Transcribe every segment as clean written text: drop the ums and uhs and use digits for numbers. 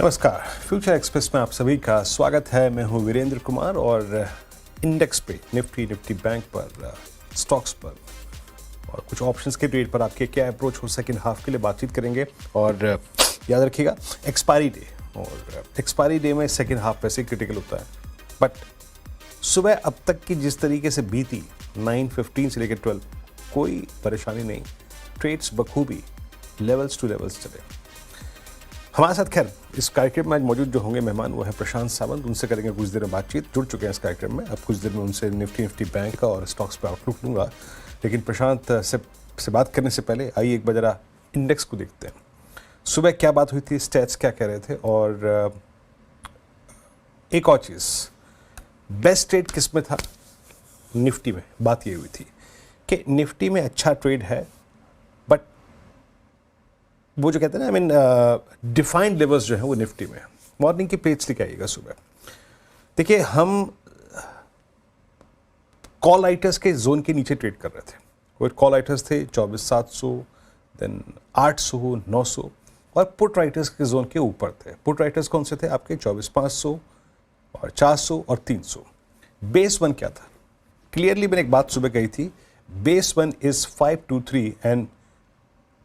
नमस्कार, future express में आप सभी का स्वागत है। मैं हूं वीरेंद्र कुमार और इंडेक्स पे निफ्टी बैंक पर स्टॉक्स पर और कुछ ऑप्शंस के ट्रेड पर आपके क्या अप्रोच हो सेकंड हाफ के लिए बातचीत करेंगे। और याद रखिएगा एक्सपायरी डे, और एक्सपायरी डे में सेकंड हाफ वैसे क्रिटिकल होता है, बट सुबह अब तक की जिस तरीके से बीती 9:15 से लेकर 12 कोई परेशानी नहीं, ट्रेड्स बखूबी लेवल्स टू लेवल्स चले। हमारे साथ खैर इस कार्यक्रम में आज मौजूद जो होंगे मेहमान वो है प्रशांत सावंत। उनसे करेंगे कुछ देर में बातचीत, जुड़ चुके हैं इस कार्यक्रम में। अब कुछ देर में उनसे निफ्टी बैंक का और स्टॉक्स पर आउटलुक लूँगा, लेकिन प्रशांत से बात करने से पहले आइए एक बार जरा इंडेक्स को देखते हैं। सुबह क्या बात हुई थी, स्टैट्स क्या कह रहे थे, और एक और चीज़, बेस्ट ट्रेड किस में था? निफ्टी में। बात ये हुई थी कि निफ्टी में अच्छा ट्रेड है, बट वो जो कहते हैं ना, आई मीन डिफाइंड लेवल्स जो है वो निफ्टी में। मॉर्निंग की पेज लेके आइएगा सुबह। देखिए, हम कॉल राइटर्स के जोन के नीचे ट्रेड कर रहे थे। वो कॉल राइटर्स थे 24,700, देन 800, 900, और पुट राइटर्स के जोन के ऊपर थे। पुट राइटर्स कौन से थे आपके? 24,500 और 400 और 300। बेस वन क्या था? क्लियरली मैंने एक बात सुबह कही थी, बेस वन इज 523 एंड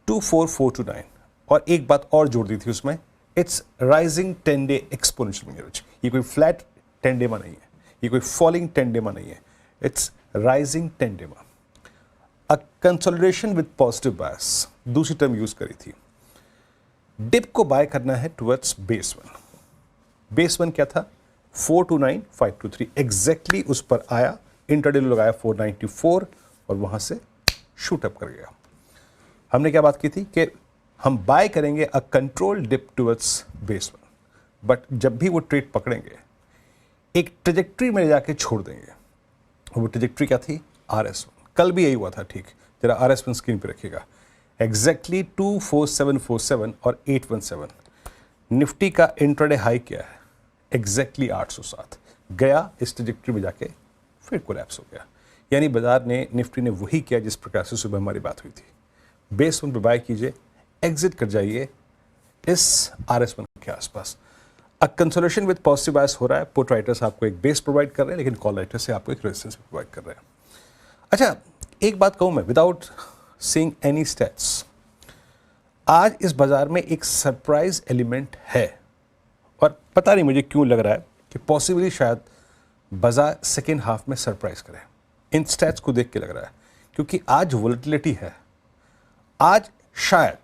24429, और एक बात और जोड़ दी थी उसमें, it's rising 10 day exponential average. ये कोई फ्लैट 10 डे में नहीं है, ये कोई फॉलिंग 10 डे में नहीं है, इट्स राइजिंग 10 डे में। अ कंसोलिडेशन विद पॉजिटिव बायस, दूसरी टर्म यूज करी थी। डिप को बाय करना है towards base one. Base one क्या था? 429,523, एग्जैक्टली उस पर आया। इंट्राडे लगाया 494 और वहां से शूट अप कर गया। हमने क्या बात की थी कि हम बाय करेंगे a control dip towards base one, but जब भी वो ट्रेड पकड़ेंगे एक ट्रेजेक्ट्री में जाके छोड़ देंगे। वो ट्रेजेक्ट्री क्या थी? RS1। कल भी यही हुआ था, ठीक? जरा RS1 स्क्रीन पे रखिएगा। एग्जैक्टली 24747 और 817। निफ्टी का इंट्राडे हाई क्या है? एग्जैक्टली 807 गया, इस ट्रेजेक्ट्री में जाके फिर कोलैप्स हो गया। यानी बाजार ने, निफ्टी ने वही किया जिस प्रकार से सुबह हमारी बात हुई थी। बेस वन पे बाय कीजिए, एग्जिट कर जाइए इस RS1 के आसपास। अ कंसोलिडेशन विद पॉजिटिव बायस हो रहा है। पुट राइटर्स आपको एक बेस प्रोवाइड कर रहे हैं, लेकिन कॉल राइटर्स से आपको एक रेजिस्टेंस प्रोवाइड कर रहे हैं। अच्छा, एक बात कहूं मैं विदाउट सीइंग एनी स्टैट्स, आज इस बाजार में एक सरप्राइज एलिमेंट है, और पता नहीं मुझे क्यों लग रहा है कि पॉसिबली शायद बाजार सेकेंड हाफ में सरप्राइज करे। इन स्टैट्स को देख के लग रहा है, क्योंकि आज वोलेटिलिटी है। आज शायद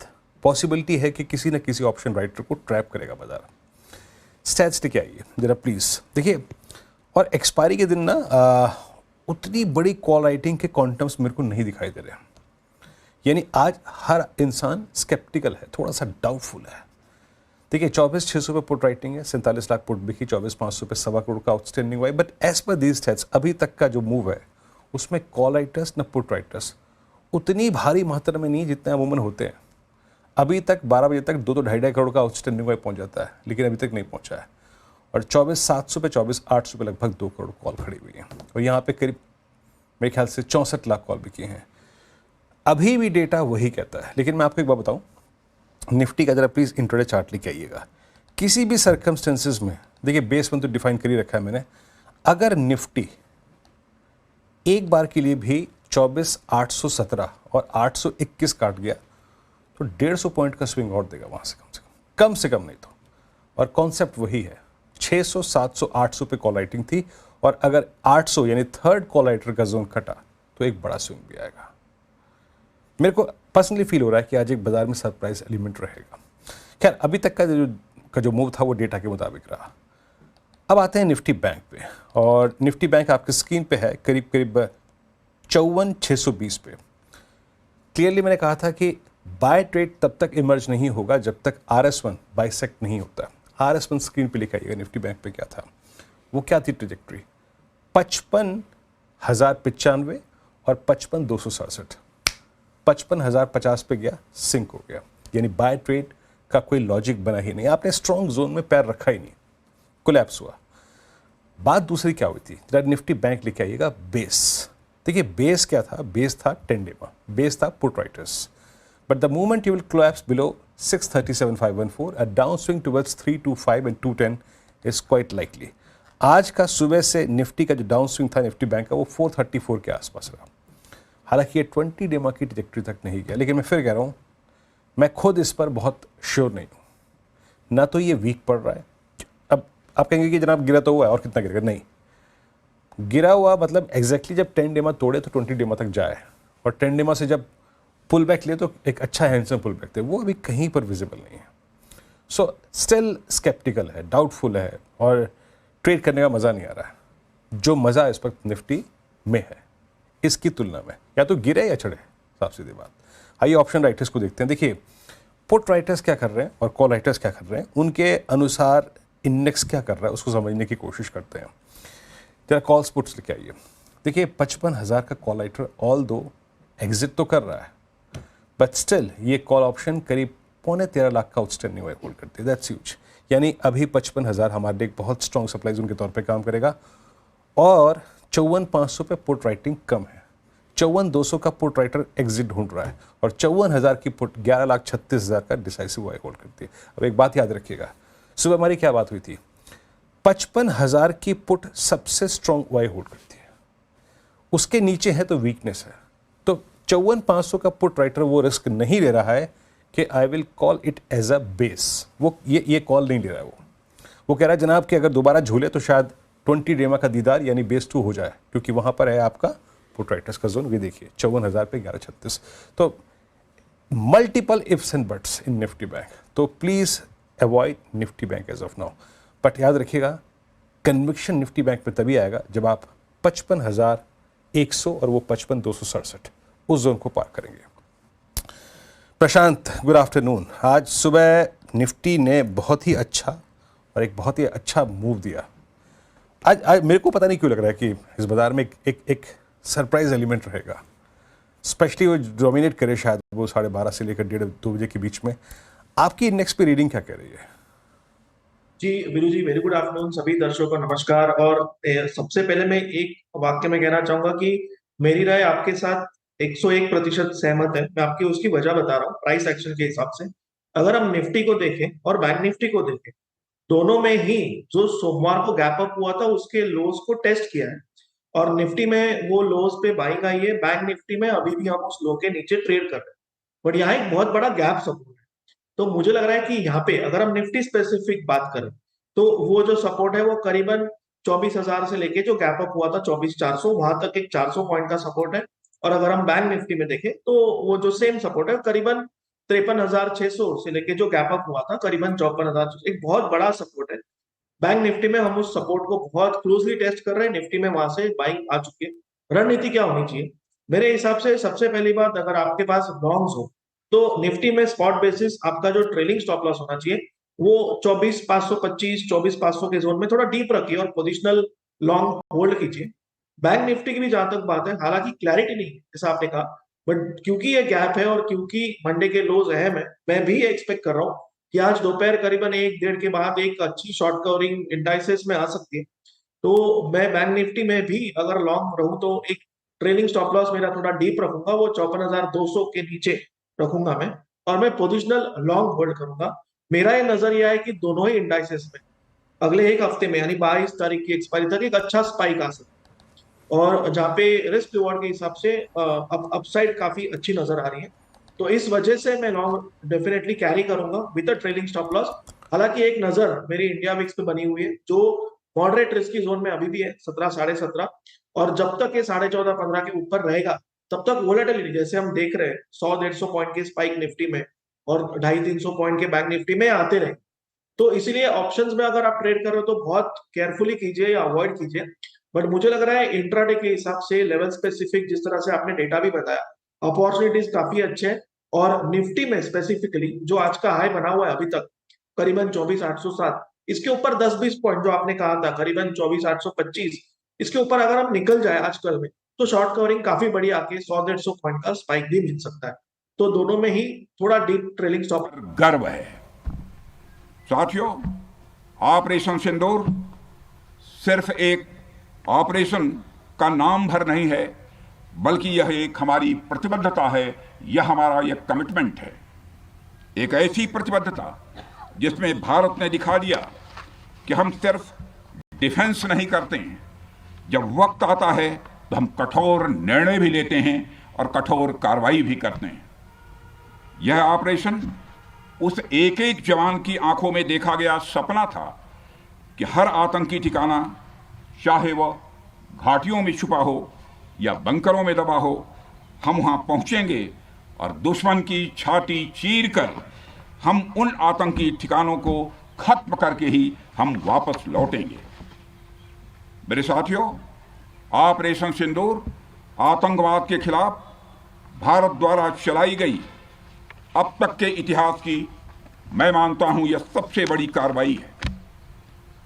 पॉसिबिलिटी है कि किसी न किसी ऑप्शन राइटर को ट्रैप करेगा बाजार। स्टैट्स लेके आइए जरा प्लीज, देखिए। और एक्सपायरी के दिन ना उतनी बड़ी कॉल राइटिंग के क्वांटम्स मेरे को नहीं दिखाई दे रहे हैं। यानी आज हर इंसान स्केप्टिकल है, थोड़ा सा डाउटफुल है। देखिए, 24,600 पे पुट राइटिंग है, 47 लाख पुट बिकी, 24,500 पे 1.25 करोड़ का आउटस्टैंडिंग हुआ है। But as per these stats अभी तक का जो मूव है उसमें कॉल राइटर्स न पुट राइटर्स उतनी भारी मात्रा में नहीं जितने अमूमन होते हैं। अभी तक 12 बजे तक 2-2.5 करोड़ का आउटस्टैंडिंग हुआ पहुंच जाता है, लेकिन अभी तक नहीं पहुंचा है। और 24,700 पे 24,800 पे लगभग 2 करोड़ कॉल खड़ी हुई है, और यहाँ पे करीब मेरे ख्याल से 64 लाख कॉल बिकी हैं। अभी भी डेटा वही कहता है। लेकिन मैं आपको एक बात बताऊं, निफ्टी का जरा प्लीज इंट्राडे चार्ट लेके आइएगा। किसी भी सर्कमस्टेंसेज में, देखिए बेस वन तो डिफाइन कर ही रखा है मैंने, अगर निफ्टी एक बार के लिए भी 24,817 और 821 काट गया तो 150 पॉइंट का स्विंग और देगा वहां से, कम से कम नहीं तो। और कॉन्सेप्ट वही है, 600, 700, 800 पे कॉल राइटिंग थी, और अगर 800 यानी थर्ड कॉल राइटर का जोन कटा तो एक बड़ा स्विंग भी आएगा। मेरे को पर्सनली फील हो रहा है कि आज एक बाजार में सरप्राइज एलिमेंट रहेगा। खैर, अभी तक का जो मूव था वो डेटा के मुताबिक रहा। अब आते हैं निफ्टी बैंक पे, और निफ्टी बैंक आपकी स्क्रीन पे है करीब 54,620 पे। क्लियरली मैंने कहा था कि बाय ट्रेड तब तक इमर्ज नहीं होगा जब तक RS1 बाइसेक्ट नहीं होता। RS1 स्क्रीन पे लिखा आइएगा। निफ्टी बैंक पे क्या था? वो क्या थी ट्रेजेक्ट्री? 55,095 और 55,267। 55,050 पे गया, सिंक हो गया। यानी बाय ट्रेड का कोई लॉजिक बना ही नहीं, आपने स्ट्रॉन्ग जोन में पैर रखा ही नहीं, कोलैप्स हुआ। बात दूसरी क्या हुई थी? जरा निफ्टी बैंक लेके आइएगा। बेस, देखिए बेस क्या था? बेस था 10 डे में, बेस था put writers. But the moment you will collapse below 637,514, a downswing towards 325 and 210 is quite likely. आज का सुबह से निफ्टी का जो डाउन स्विंग था निफ्टी बैंक का वो 434 के आसपास रहा। हालांकि ये 20 डे की ट्रैजेक्टरी तक नहीं गया, लेकिन मैं फिर कह रहा हूँ मैं खुद इस पर बहुत श्योर नहीं हूँ। ना तो ये वीक पड़ रहा है, अब आप कहेंगे कि जनाब गिरा तो हुआ है और कितना गिरेगा, नहीं गिरा हुआ मतलब एग्जैक्टली जब 10 डे तोड़े तो 20 डे तक जाए, और 10 डे से जब पुल बैक ले तो एक अच्छा हैंडसम पुल बैक थे, वो अभी कहीं पर विजिबल नहीं है। सो स्टिल स्केप्टिकल है, डाउटफुल है, और ट्रेड करने का मज़ा नहीं आ रहा है। जो मज़ा इस वक्त निफ्टी में है इसकी तुलना में, या तो गिरे या चढ़े, साफ सीधी बात। आइए ऑप्शन राइटर्स को देखते हैं। देखिए पुट राइटर्स क्या कर रहे हैं और कॉल राइटर्स क्या कर रहे हैं, उनके अनुसार इंडेक्स क्या कर रहा है उसको समझने की कोशिश करते हैं। जरा कॉल्स पुट्स लेके आइए। देखिए 55,000 का कॉल राइटर ऑल दो एग्जिट तो कर रहा है, बट स्टिल ये कॉल ऑप्शन करीब 13.25 लाख का आउटस्टैंडिंग होल्ड करती है। That's huge. यानी अभी 55,000 हमारे लिए एक बहुत स्ट्रॉन्ग सप्लाई जोन के तौर पे काम करेगा, और 54,500 पे पुट राइटिंग कम है। 54,200 का पुट राइटर एग्जिट ढूंढ रहा है, और 54,000 की पुट 11,36,000 का डिसाइसिव वाई होल्ड करती है। अब एक बात याद रखिएगा, सुबह हमारी क्या बात हुई थी, 55,000 की पुट सबसे स्ट्रॉन्ग वाई होल्ड करती है, उसके नीचे है तो वीकनेस है। तो 54,500 का पुट राइटर वो रिस्क नहीं ले रहा है कि I will call it as a base, वो ये कॉल नहीं ले रहा है। वो कह रहा है जनाब कि अगर दोबारा झूले तो शायद 20 डेमा का दीदार यानी बेस 2 हो जाए, क्योंकि वहां पर है आपका पुट राइटर्स का जोन। ये देखिए 54,000 पे 11,36। तो multiple ifs and buts in Nifty bank, तो please avoid Nifty bank as of now. But याद रखिएगा कन्विक्शन निफ्टी बैंक में तभी आएगा जब आप 55,100 और वो 55,267 उस जोन को पार करेंगे। प्रशांत, गुड आफ्टरनून। आज सुबह निफ्टी ने बहुत ही अच्छा और एक बहुत ही अच्छा मूव दिया। आज मेरे को पता नहीं क्यों लग रहा है कि इस बाजार में एक सरप्राइज एलिमेंट रहेगा, स्पेशली वो डोमिनेट करे शायद वो 12:30 से लेकर 1:30-2 बजे के बीच में। आपकी इंडेक्स पे रीडिंग क्या कह रही है? जी वीरू जी, वेरी गुड आफ्टरनून। सभी दर्शकों को नमस्कार। और सबसे पहले मैं एक वाक्य में कहना चाहूंगा कि मेरी राय आपके साथ 101% सहमत है। मैं आपकी उसकी वजह बता रहा हूँ प्राइस एक्शन के हिसाब से। अगर हम निफ्टी को देखें और बैंक निफ्टी को देखें, दोनों में ही जो सोमवार को गैप अप हुआ था उसके लोज को टेस्ट किया है, और निफ्टी में वो लोज पे बाइंग आई है। बैंक निफ्टी में अभी भी हम उस लो के नीचे ट्रेड कर रहे हैं, बट यहाँ एक बहुत बड़ा गैप सपोर्ट है। तो मुझे लग रहा है कि यहाँ पे अगर हम निफ्टी स्पेसिफिक बात करें तो वो जो सपोर्ट है वो करीबन 24,000 से लेके जो गैप अप हुआ था 24,400, वहां तक एक 400 पॉइंट का सपोर्ट है। और अगर हम बैंक निफ्टी में देखें तो वो जो सेम सपोर्ट है करीबन 53,600 से लेके जो गैप अप हुआ था करीबन 54,000, एक बहुत बड़ा सपोर्ट है। बैंक निफ्टी में हम उस सपोर्ट को बहुत क्लोजली टेस्ट कर रहे हैं। निफ्टी में वहां से बाइंग आ चुकी है। रणनीति क्या होनी चाहिए मेरे हिसाब से? सबसे पहली बात, अगर आपके पास लॉन्ग्स हो तो निफ्टी में स्पॉट बेसिस आपका जो ट्रेलिंग स्टॉप लॉस होना चाहिए वो 24,525, 24,500 के जोन में थोड़ा डीप रखिए और पोजिशनल लॉन्ग होल्ड कीजिए। बैंक निफ्टी की भी जहां तक बात है, हालांकि क्लैरिटी नहीं है जैसा आपने कहा, बट क्योंकि ये गैप है और क्योंकि मंडे के लोज अहम है, मैं भी एक्सपेक्ट कर रहा हूँ कि आज दोपहर करीबन 1-1:30 के बाद एक अच्छी शॉर्ट कवरिंग इंडाइसेस में आ सकती है। तो मैं बैंक निफ्टी में भी अगर लॉन्ग रहूं तो एक ट्रेलिंग स्टॉप लॉस मेरा थोड़ा डीप रखूंगा, वो 54,200 के नीचे रखूंगा मैं, और मैं पोजिशनल लॉन्ग होल्ड करूंगा। मेरा ये नजरिया है कि दोनों ही इंडाइसेस में अगले एक हफ्ते में यानी 22 तारीख की एक्सपायरी तक एक अच्छा स्पाइक आ सकता है, और जहाँ पे रिस्क रिवॉर्ड के हिसाब से अपसाइड काफी अच्छी नजर आ रही है। तो इस वजह से मैं लॉन्ग डेफिनेटली कैरी करूंगा विद ट्रेलिंग स्टॉप लॉस। हालांकि एक नजर मेरी इंडिया विक्स पे बनी हुई है जो मॉडरेट रिस्क की जोन में अभी भी है 17, 17.5, और जब तक ये 14.5, 15 के ऊपर रहेगा तब तक वोलेटिलिटी जैसे हम देख रहे हैं 100-150 पॉइंट के स्पाइक निफ्टी में और 250-300 पॉइंट के बैंक निफ्टी में आते रहे। तो इसीलिए ऑप्शंस में अगर आप ट्रेड कर रहे हो तो बहुत केयरफुली कीजिए या अवॉइड कीजिए। बट मुझे लग रहा है इंट्राडे के हिसाब से लेवल स्पेसिफिक जिस तरह से आपने डेटा भी बताया, अपॉर्चुनिटीज काफी अच्छे हैं। और निफ्टी में स्पेसिफिकली जो आज का हाई बना हुआ है अभी तक करीबन 24,807, इसके ऊपर 10-20 पॉइंट जो आपने कहा था करीबन 24,825, इसके ऊपर अगर हम निकल जाए आजकल में तो शॉर्ट कवरिंग काफी बड़ी आके 100-150 पॉइंट का स्पाइक भी मिल सकता है। तो दोनों में ही थोड़ा डीप ट्रेलिंग स्टॉप गर्व है। साथियों, ऑपरेशन सिंदूर सिर्फ एक ऑपरेशन का नाम भर नहीं है, बल्कि यह एक हमारी प्रतिबद्धता है, यह हमारा एक कमिटमेंट है। एक ऐसी प्रतिबद्धता जिसमें भारत ने दिखा दिया कि हम सिर्फ डिफेंस नहीं करते हैं, जब वक्त आता है तो हम कठोर निर्णय भी लेते हैं और कठोर कार्रवाई भी करते हैं। यह ऑपरेशन उस एक एक जवान की आंखों में देखा गया सपना था कि हर आतंकी ठिकाना, चाहे वह घाटियों में छुपा हो या बंकरों में दबा हो, हम वहां पहुंचेंगे और दुश्मन की छाती चीर कर हम उन आतंकी ठिकानों को खत्म करके ही हम वापस लौटेंगे। मेरे साथियों, ऑपरेशन सिंदूर आतंकवाद के खिलाफ भारत द्वारा चलाई गई अब तक के इतिहास की, मैं मानता हूं, यह सबसे बड़ी कार्रवाई है।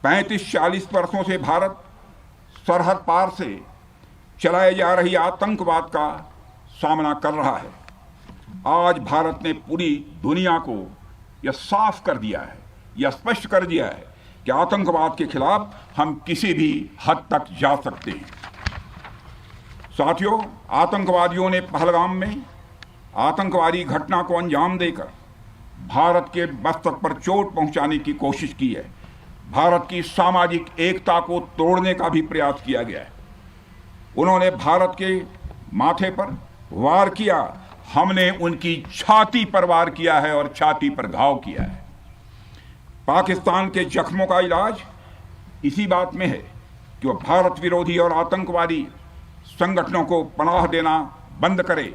35-40 वर्षों से भारत सरहद पार से चलाए जा रही आतंकवाद का सामना कर रहा है। आज भारत ने पूरी दुनिया को यह साफ कर दिया है, यह स्पष्ट कर दिया है कि आतंकवाद के खिलाफ हम किसी भी हद तक जा सकते हैं। साथियों, आतंकवादियों ने पहलगाम में आतंकवादी घटना को अंजाम देकर भारत के मस्तक पर चोट पहुंचाने की कोशिश की है। भारत की सामाजिक एकता को तोड़ने का भी प्रयास किया गया है। उन्होंने भारत के माथे पर वार किया, हमने उनकी छाती पर वार किया है और छाती पर घाव किया है। पाकिस्तान के जख्मों का इलाज इसी बात में है कि वह भारत विरोधी और आतंकवादी संगठनों को पनाह देना बंद करे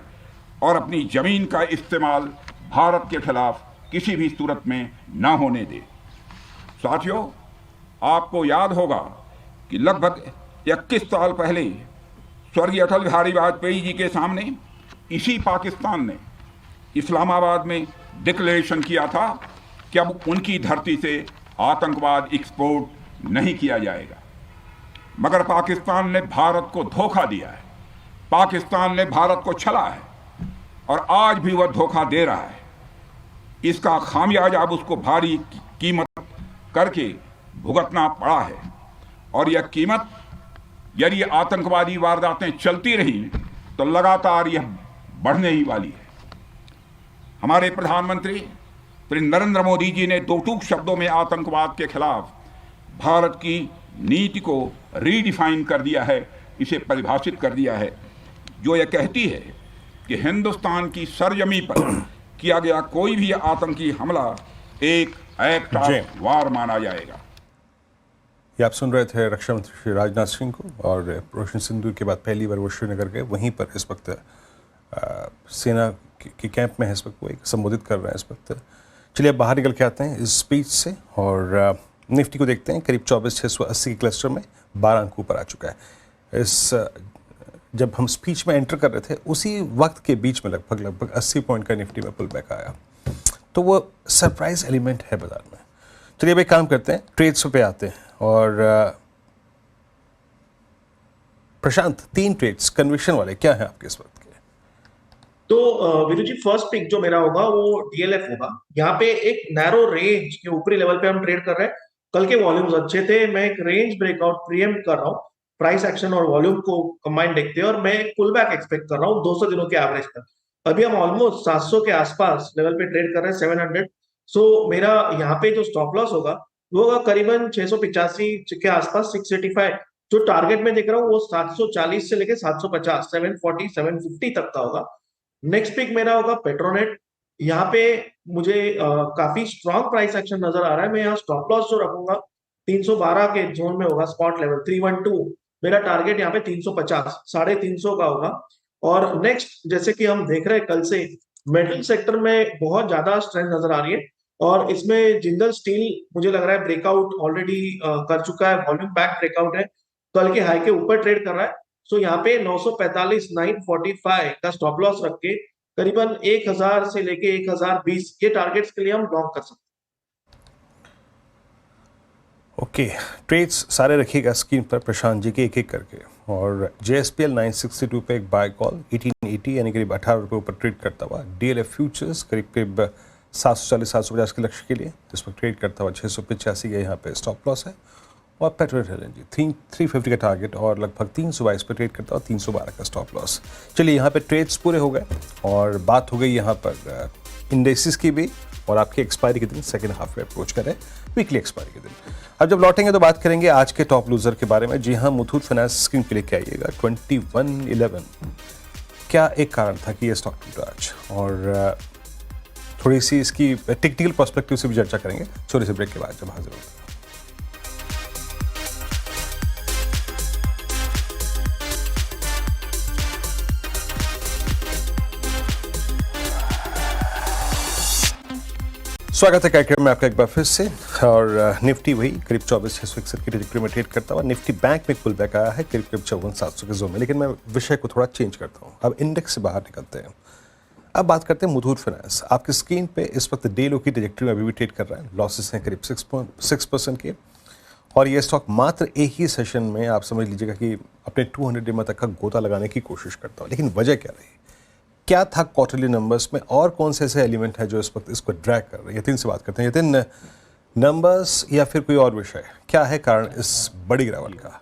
और अपनी जमीन का इस्तेमाल भारत के खिलाफ किसी भी सूरत में न होने दे। साथियों, आपको याद होगा कि लगभग 21 साल पहले स्वर्गीय अटल बिहारी वाजपेयी जी के सामने इसी पाकिस्तान ने इस्लामाबाद में डिक्लेरेशन किया था कि अब उनकी धरती से आतंकवाद एक्सपोर्ट नहीं किया जाएगा। मगर पाकिस्तान ने भारत को धोखा दिया है, पाकिस्तान ने भारत को छला है और आज भी वह धोखा दे रहा है। इसका खामियाजा अब उसको भारी कीमत करके भुगतना पड़ा है और यह कीमत, यदि आतंकवादी वारदातें चलती रही तो लगातार यह बढ़ने ही वाली है। हमारे प्रधानमंत्री श्री नरेंद्र मोदी जी ने दो टूक शब्दों में आतंकवाद के खिलाफ भारत की नीति को रीडिफाइन कर दिया है, इसे परिभाषित कर दिया है, जो यह कहती है कि हिंदुस्तान की सरजमी पर किया गया कोई भी आतंकी हमला एक एक्ट ऑफ वार माना जाएगा। ये आप सुन रहे थे रक्षा मंत्री श्री राजनाथ सिंह को, और ऑपरेशन सिंदूर के बाद पहली बार वो श्रीनगर गए। वहीं पर इस वक्त सेना के कैंप में है, इस वक्त वो एक संबोधित कर रहे हैं इस वक्त। चलिए अब बाहर निकल के आते हैं इस स्पीच से और निफ्टी को देखते हैं। करीब 24,680 के क्लस्टर में 12 अंक ऊपर आ चुका है। इस जब हम स्पीच में एंटर कर रहे थे उसी वक्त के बीच में लगभग 80 पॉइंट का निफ्टी में पुल बैक आया, तो वो सरप्राइज एलिमेंट है बाजार में। चलिए अब एक काम करते हैं, ट्रेड्स पे आते हैं। और प्रशांत, 3 ट्रेड्स कन्विक्शन वाले क्या है आपके इस वक्त के? तो वीरू जी, फर्स्ट पिक जो मेरा होगा वो डीएलएफ होगा। यहाँ पे एक नैरो रेंज के ऊपरी लेवल पे हम ट्रेड कर रहे हैं। कल के वॉल्यूम्स अच्छे थे, मैं एक रेंज ब्रेकआउट प्रीएम्प्ट कर रहा हूँ। प्राइस एक्शन और वॉल्यूम को कंबाइन देखते हैं और मैं एक पुल बैक एक्सपेक्ट कर रहा हूँ 200 दिनों के एवरेज पर। अभी हम ऑलमोस्ट 700 के आसपास लेवल पे ट्रेड कर रहे हैं, 700। सो मेरा यहाँ पे जो स्टॉप लॉस होगा वो होगा करीबन 685 के आसपास, 685। जो टारगेट में देख रहा हूँ वो 740 से लेके 750, 740, 750 तक का होगा। नेक्स्ट पिक मेरा होगा पेट्रोनेट। यहाँ पे मुझे काफी स्ट्रॉन्ग प्राइस एक्शन नजर आ रहा है। मैं यहाँ स्टॉप लॉस जो रखूंगा 312 के जोन में होगा, स्पॉट लेवल 312। मेरा टारगेट यहाँ पे 350, 350 का होगा। और नेक्स्ट, जैसे कि हम देख रहे हैं कल से मेटल सेक्टर में बहुत ज्यादा स्ट्रेंथ नजर आ रही है और इसमें जिंदल स्टील मुझे लग रहा है ब्रेकआउट ऑलरेडी कर चुका है, वॉल्यूम बैक ब्रेकआउट है, कल के हाई के ऊपर ट्रेड कर रहा है। सो यहाँ पे 945, 945 का स्टॉप लॉस रख के करीबन 1000 से लेके 1020 ये टारगेट्स के लिए हम लॉन्ग कर सकते हैं। ओके, ट्रेड्स सारे रखिएगा स्क्रीन पर प्रशांत जी के एक एक करके। और JSPL 962 पे एक बाय कॉल 1880 यानी करीब 18 रुपये ऊपर ट्रेड करता हुआ। DLF फ्यूचर्स करीब 740, 750 के लक्ष्य के लिए इस पर ट्रेड करता हुआ 685 का यहाँ पे स्टॉप लॉस है। और पेट्रोनेट एलएनजी 350 का टारगेट और लगभग 322 पे ट्रेड करता है और 312 का स्टॉप लॉस। चलिए यहाँ पे ट्रेड्स पूरे हो गए और बात हो गई यहाँ पर इंडेक्सेस की भी, और आपकी एक्सपायरी के दिन सेकेंड हाफ में अप्रोच करें, वीकली एक्सपायरी के दिन। अब जब लौटेंगे तो बात करेंगे आज के टॉप लूजर के बारे में। जी हाँ, मुथूट फाइनेंस स्क्रीन पे लेके आइएगा। 2111 क्या एक कारण था कि ये स्टॉक टूटा आज, और थोड़ी सी इसकी टेक्निकल पर्सपेक्टिव से भी चर्चा करेंगे छोटे से ब्रेक के बाद जब हाजिर होगा। स्वागत है कार्यक्रम में आपका एक बार फिर से। और निफ्टी वही करीब 24,661 की ट्रेजेक्टरी में ट्रेड करता हुआ। निफ्टी बैंक में पुल बैक आया है करीब 54,700 के जोन में, लेकिन मैं विषय को थोड़ा चेंज करता हूँ। अब इंडेक्स से बाहर निकलते हैं। अब बात करते हैं मुथूट फाइनेंस। आपकी स्क्रीन पे इस वक्त डे लो की ट्रेजेक्टरी में अभी भी ट्रेड कर रहा है। लॉसेस हैं करीब 6% के, और ये स्टॉक मात्र एक ही सेशन में आप समझ लीजिएगा कि अपने 200 डे तक का गोता लगाने की कोशिश करता हूँ। लेकिन वजह क्या रही, क्या था क्वार्टरली नंबर्स में, और कौन से ऐसे एलिमेंट है जो इस वक्त इसको ड्रैग कर रहे हैं? यतिन से बात करते हैं। यतिन, नंबर्स या फिर कोई और विषय, क्या है कारण इस बड़ी गिरावट का?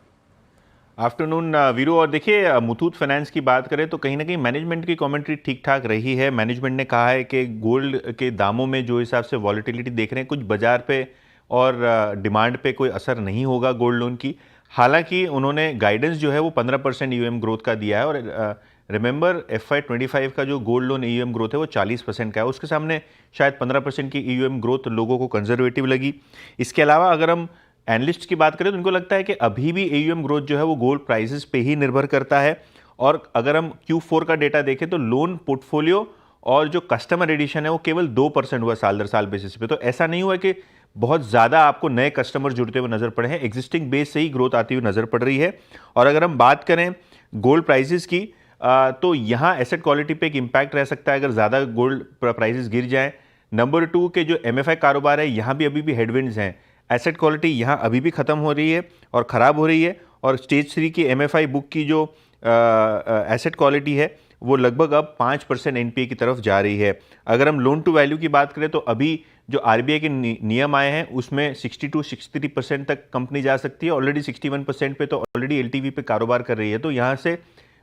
आफ्टरनून वीरू। और देखिए, मुथूट फाइनेंस की बात करें तो कहीं ना कहीं मैनेजमेंट की कमेंट्री ठीक ठाक रही है। मैनेजमेंट ने कहा है कि गोल्ड के दामों में जो हिसाब से वॉलेटिलिटी देख रहे हैं, कुछ बाजार पे और डिमांड पे कोई असर नहीं होगा गोल्ड लोन की। हालांकि उन्होंने गाइडेंस जो है वो 15% ईयूएम ग्रोथ का दिया है, और रिमेंबर FY25 का जो गोल्ड लोन ईयूएम ग्रोथ है वो 40% का है। उसके सामने शायद 15% की ईयूएम ग्रोथ लोगों को कंजर्वेटिव लगी। इसके अलावा अगर हम एनालिस्ट की बात करें तो उनको लगता है कि अभी भी ईयूएम ग्रोथ जो है वो गोल्ड प्राइसेस पे ही निर्भर करता है। और अगर हम Q4 का डेटा देखें तो लोन पोर्टफोलियो और जो कस्टमर एडिशन है वो केवल 2% हुआ साल दर साल बेसिस पे। तो ऐसा नहीं हुआ कि बहुत ज़्यादा आपको नए कस्टमर जुड़ते हुए नजर पड़े हैं, एग्जिस्टिंग बेस से ही ग्रोथ आती हुई नजर पड़ रही है। और अगर हम बात करें गोल्ड प्राइसेस की, तो यहाँ एसेट क्वालिटी पे एक इम्पैक्ट रह सकता है अगर ज़्यादा गोल्ड प्राइसेस गिर जाएं। नंबर 2 के जो MFI कारोबार है यहाँ भी अभी भी हेडविंड्स हैं। एसेट क्वालिटी यहाँ अभी भी ख़त्म हो रही है और ख़राब हो रही है, और स्टेज 3 की MFI बुक की जो एसेट क्वालिटी है वो लगभग अब 5% NPA की तरफ जा रही है। अगर हम लोन टू वैल्यू की बात करें तो अभी जो RBI के नियम आए हैं उसमें 62-63% तक कंपनी जा सकती है। ऑलरेडी 61% पे तो ऑलरेडी LTV पे कारोबार कर रही है। तो यहाँ से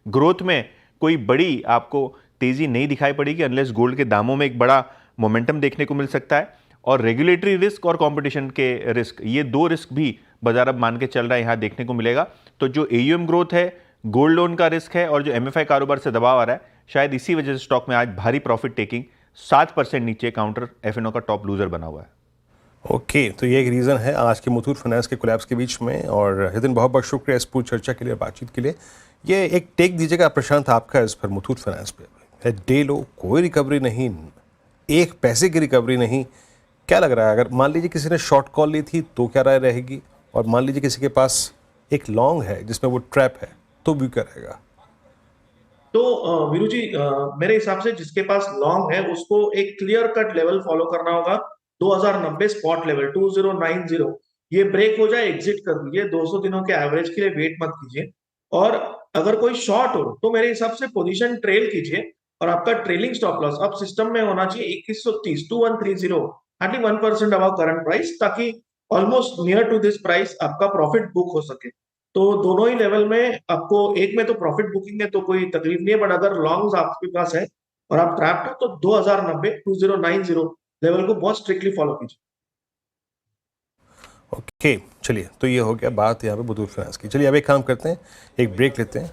ग्रोथ में कोई बड़ी आपको तेज़ी नहीं दिखाई पड़ेगी अनलेस गोल्ड के दामों में एक बड़ा मोमेंटम देखने को मिल सकता है। और रेगुलेटरी रिस्क और कंपटीशन के रिस्क, ये 2 रिस्क भी बाजार अब मान के चल रहा है, यहाँ देखने को मिलेगा। तो जो AUM ग्रोथ है, गोल्ड लोन का रिस्क है, और जो MFI कारोबार से दबाव आ रहा है, शायद इसी वजह से स्टॉक में आज भारी प्रॉफिट टेकिंग 7% नीचे काउंटर FNO का टॉप लूजर बना हुआ है। ओके, तो ये एक रीज़न है आज के मुथूट फाइनेंस के कोलैप्स के बीच में। और यतिन, बहुत बहुत शुक्रिया इस पूरी चर्चा के लिए, बातचीत के लिए। ये एक टेक दीजिएगा प्रशांत आपका इस पर, मुथूट फाइनेंस पे डे लो, कोई रिकवरी नहीं, 1 पैसे की रिकवरी नहीं। क्या लग रहा है, अगर मान लीजिए किसी ने शॉर्ट कॉल ली थी तो क्या राय रहेगी, और मान लीजिए किसी के पास एक लॉन्ग है जिसमें वो ट्रैप है तो भी क्या रहेगा? तो वीरू जी, मेरे हिसाब से जिसके पास लॉन्ग है उसको एक क्लियर कट लेवल फॉलो करना होगा। 2090 स्पॉट लेवल 2090, ये ब्रेक हो जाए एग्जिट कर दीजिए। 200 दिनों के एवरेज के लिए वेट मत कीजिए। और अगर कोई शॉर्ट हो तो मेरे हिसाब से पोजीशन ट्रेल कीजिए, और आपका ट्रेलिंग स्टॉप लॉस अब सिस्टम में होना चाहिए 2130, 2130, हार्डली 1% अबव करंट प्राइस, ताकि almost near to this price आपका प्रॉफिट बुक हो सके। तो दोनों ही लेवल में आपको, एक में तो प्रॉफिट बुकिंग है तो कोई तकलीफ नहीं है, बट अगर लॉन्ग्स आपके पास है और आप ट्रैप्ड हो तो 2090 लेवल को बहुत स्ट्रिक्टली फॉलो कीजिए। ओके, चलिए, तो ये हो गया बात यहाँ पे मुथूट फाइनेंस की। चलिए अब एक काम करते हैं, एक ब्रेक लेते हैं।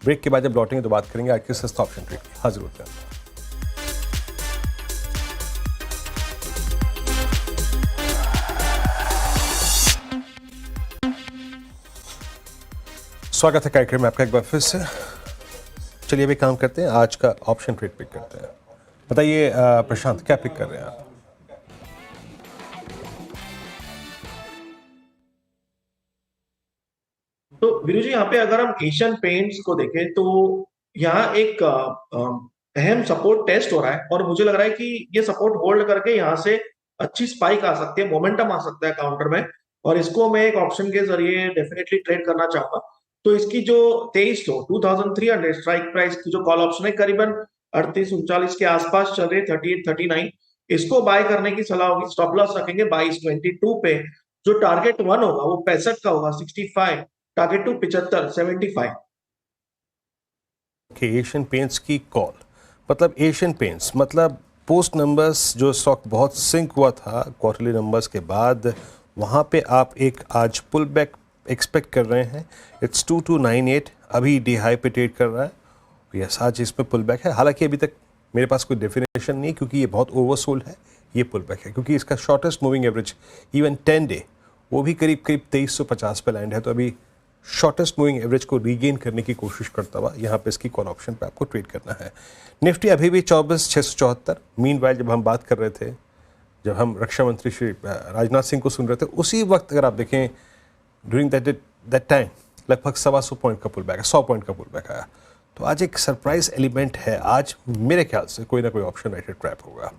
ब्रेक के बाद जब लौटेंगे तो बात करेंगे आज के सस्ता ऑप्शन ट्रेड की। हाजिर होते हैं। स्वागत है कार्यक्रम में आपका एक बार फिर से। चलिए अभी काम करते हैं, आज का ऑप्शन ट्रेड पिक करते हैं। बताइए प्रशांत, क्या पिक कर रहे हैं आप? तो वीरू जी, यहाँ पे अगर हम एशियन पेंट्स को देखें तो यहाँ एक अहम सपोर्ट टेस्ट हो रहा है, और मुझे लग रहा है कि ये सपोर्ट होल्ड करके यहाँ से अच्छी स्पाइक आ सकती है, मोमेंटम आ सकता है काउंटर में, और इसको मैं एक ऑप्शन के जरिए डेफिनेटली ट्रेड करना चाहूंगा। तो इसकी जो 2300 स्ट्राइक प्राइस की जो कॉल ऑप्शन है, करीबन 38-39 के आसपास चल रही है, 38-39, इसको बाय करने की सलाह होगी। स्टॉप लॉस रखेंगे 22-22 पे, जो टारगेट 1 होगा वो 65 का होगा, 65, टारगेट 2 75, 75। कि एशियन पेंट्स की कॉल, मतलब एशियन पेंट्स मतलब पोस्ट नंबर्स जो स्टॉक बहुत सिंक हुआ था क्वार्टरली नंबर्स के बाद, वहाँ पे आप एक आज पुल बैक एक्सपेक्ट कर रहे हैं। इट्स 2298 अभी डी हाई पे ट्रेड कर रहा है। यस, आज इसमें पुल बैक है। हालांकि अभी तक मेरे पास कोई डेफिनेशन नहीं क्योंकि ये बहुत ओवरसोल्ड है। ये पुल बैक है क्योंकि इसका shortest moving average even 10 day वो भी करीब करीब 2350 पे लैंड है। तो अभी शॉर्टेस्ट मूविंग एवरेज को रीगेन करने की कोशिश करता हुआ यहाँ पे इसकी कॉल ऑप्शन पे आपको ट्रेड करना है। निफ्टी अभी भी 24,674। मीनवाइल जब हम बात कर रहे थे, जब हम रक्षा मंत्री श्री राजनाथ सिंह को सुन रहे थे, उसी वक्त अगर आप देखें ड्यूरिंग दैट टाइम लगभग 125 पॉइंट का पुल बैक है, 100 पॉइंट का पुल बैक आया। तो आज एक सरप्राइज एलिमेंट है। आज मेरे ख्याल से कोई ना कोई ऑप्शन राइटेड ट्रैप होगा।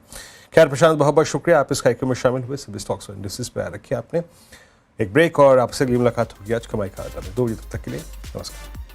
खैर प्रशांत, बहुत बहुत शुक्रिया आप इस कार्यक्रम में शामिल हुए। सभी स्टॉक्स और इंडस्ट्रीज पे रखिए आपने। एक ब्रेक और आपसे अगली मुलाकात होगी आज कमाई का आजाद। 2 बजे तक के लिए नमस्कार।